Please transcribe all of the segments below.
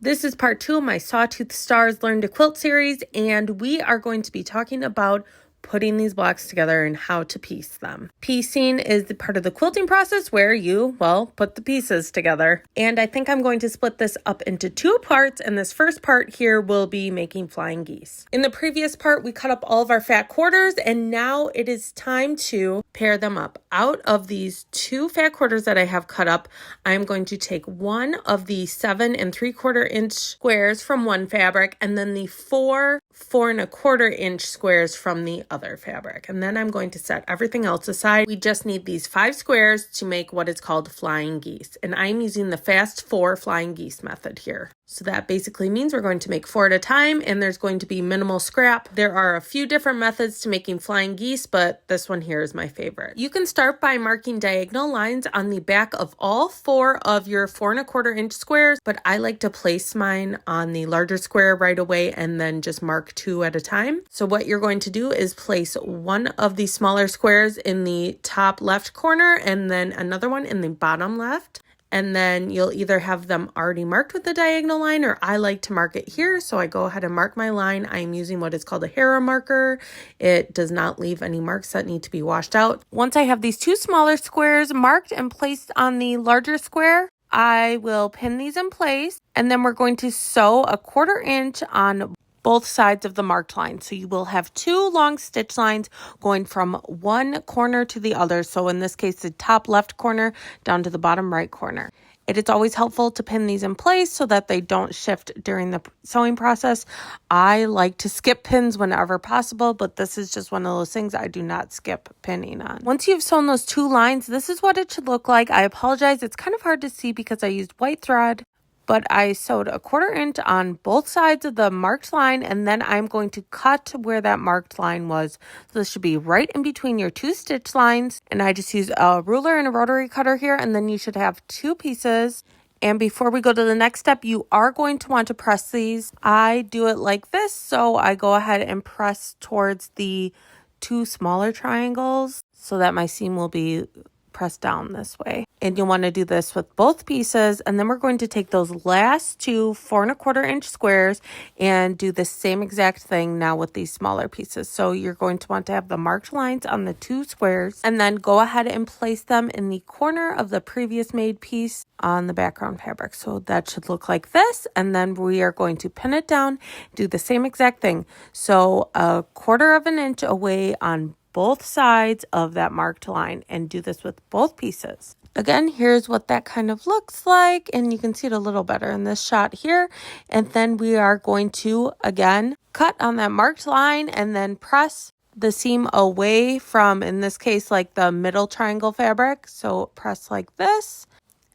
This is part 2 of my Sawtooth Stars Learn to Quilt series, and we are going to be talking about putting these blocks together and how to piece them. Piecing is the part of the quilting process where you, put the pieces together. And I think I'm going to split this up into 2 parts, and this first part here will be making flying geese. In the previous part, we cut up all of our fat quarters, and now it is time to pair them up. Out of these 2 fat quarters that I have cut up, I'm going to take one of the 7 3/4 inch squares from one fabric, and then the 4 4 1/4 inch squares from the other fabric. And then I'm going to set everything else aside. We just need these 5 squares to make what is called flying geese. And I'm using the fast 4 flying geese method here. So that basically means we're going to make 4 at a time, and there's going to be minimal scrap. There are a few different methods to making flying geese, but this one here is my favorite. You can start by marking diagonal lines on the back of all 4 of your 4 1/4 inch squares, but I like to place mine on the larger square right away and then just mark 2 at a time. So what you're going to do is place one of the smaller squares in the top left corner and then another one in the bottom left. And then you'll either have them already marked with the diagonal line, or I like to mark it here. So I go ahead and mark my line. I'm using what is called a Hera marker. It does not leave any marks that need to be washed out. Once I have these 2 smaller squares marked and placed on the larger square, I will pin these in place, and then we're going to sew a 1/4 inch on both sides of the marked line. So you will have 2 long stitch lines going from one corner to the other. So in this case, the top left corner down to the bottom right corner. It is always helpful to pin these in place so that they don't shift during the sewing process. I like to skip pins whenever possible, but this is just one of those things I do not skip pinning on. Once you've sewn those 2 lines, this is what it should look like. I apologize, it's kind of hard to see because I used white thread, but I sewed a 1/4 inch on both sides of the marked line, and then I'm going to cut where that marked line was. So this should be right in between your 2 stitch lines, and I just used a ruler and a rotary cutter here, and then you should have 2 pieces. And before we go to the next step, you are going to want to press these. I do it like this, so I go ahead and press towards the 2 smaller triangles so that my seam will be pressed down this way. And you'll want to do this with both pieces, and then we're going to take those last 2 4 1/4 inch squares and do the same exact thing now with these smaller pieces. So you're going to want to have the marked lines on the 2 squares, and then go ahead and place them in the corner of the previous made piece on the background fabric. So that should look like this, and then we are going to pin it down, do the same exact thing. So a 1/4 inch away on both sides of that marked line, and do this with both pieces. Again, here's what that kind of looks like, and you can see it a little better in this shot here. And then we are going to, again, cut on that marked line and then press the seam away from, in this case, like the middle triangle fabric. So press like this,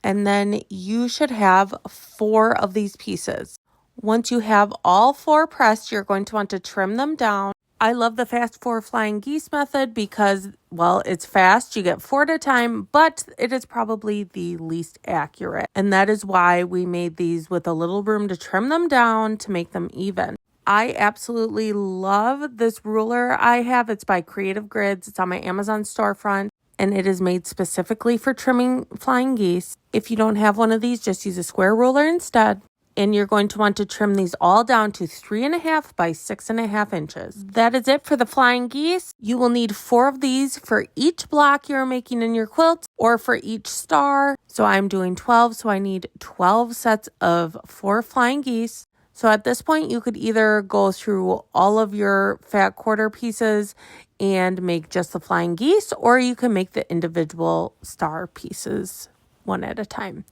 and then you should have 4 of these pieces. Once you have all 4 pressed, you're going to want to trim them down. I love the fast 4 flying geese method because, it's fast. You get 4 at a time, but it is probably the least accurate. And that is why we made these with a little room to trim them down to make them even. I absolutely love this ruler I have. It's by Creative Grids. It's on my Amazon storefront, and it is made specifically for trimming flying geese. If you don't have one of these, just use a square ruler instead. And you're going to want to trim these all down to 3.5 by 6.5 inches. That is it for the flying geese. You will need 4 of these for each block you're making in your quilt, or for each star. So I'm doing 12, so I need 12 sets of 4 flying geese. So at this point, you could either go through all of your fat quarter pieces and make just the flying geese, or you can make the individual star pieces one at a time.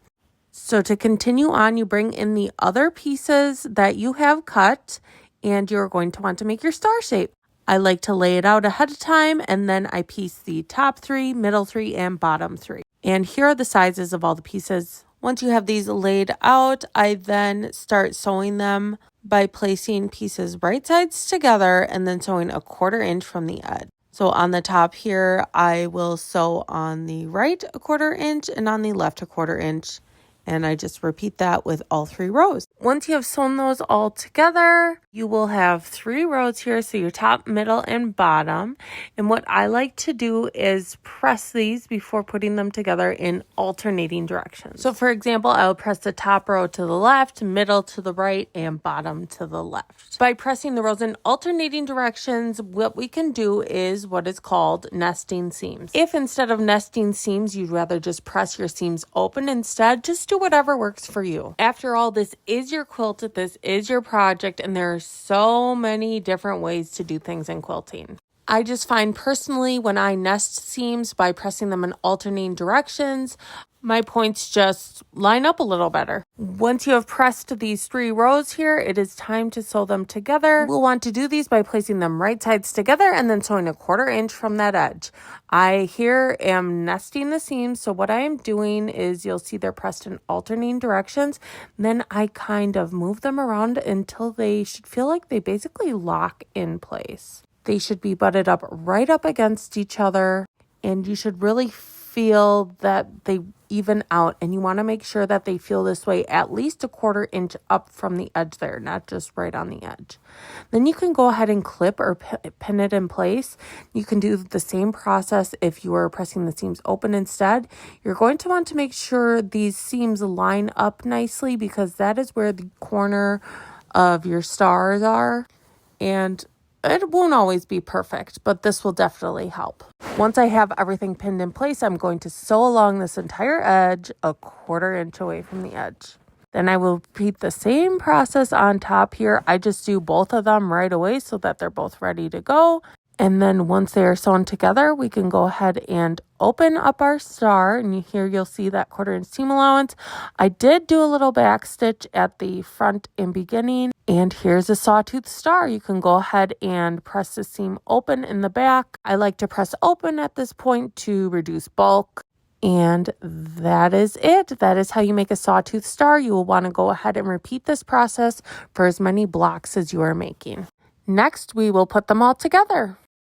So to continue on, you bring in the other pieces that you have cut, and you're going to want to make your star shape. I like to lay it out ahead of time, and then I piece the top 3, middle 3, and bottom 3. And here are the sizes of all the pieces. Once you have these laid out, I then start sewing them by placing pieces right sides together and then sewing a 1/4 inch from the edge. So on the top here, I will sew on the right a 1/4 inch and on the left a 1/4 inch. And I just repeat that with all 3 rows. Once you have sewn those all together, you will have 3 rows here. So your top, middle, and bottom. And what I like to do is press these before putting them together in alternating directions. So for example, I'll press the top row to the left, middle to the right, and bottom to the left. By pressing the rows in alternating directions, what we can do is what is called nesting seams. If instead of nesting seams, you'd rather just press your seams open instead, just do whatever works for you. After all, this is your quilt, this is your project, and there are so many different ways to do things in quilting. I just find personally when I nest seams by pressing them in alternating directions, my points just line up a little better. Once you have pressed these 3 rows here, it is time to sew them together. We'll want to do these by placing them right sides together and then sewing 1/4 inch from that edge. I here am nesting the seams, so what I am doing is you'll see they're pressed in alternating directions. Then I kind of move them around until they should feel like they basically lock in place. They should be butted up right up against each other, and you should really feel that they even out, and you want to make sure that they feel this way at least 1/4 inch up from the edge there, not just right on the edge. Then you can go ahead and clip or pin it in place. You can do the same process if you are pressing the seams open instead. You're going to want to make sure these seams line up nicely because that is where the corner of your stars are, and it won't always be perfect, but this will definitely help. Once I have everything pinned in place, I'm going to sew along this entire edge 1/4 inch away from the edge. Then I will repeat the same process on top here. I just do both of them right away so that they're both ready to go. And then once they are sewn together, we can go ahead and open up our star. And here you'll see that 1/4 inch seam allowance. I did do a little back stitch at the front and beginning. And here's a sawtooth star. You can go ahead and press the seam open in the back. I like to press open at this point to reduce bulk. And that is it. That is how you make a sawtooth star. You will want to go ahead and repeat this process for as many blocks as you are making. Next, we will put them all together.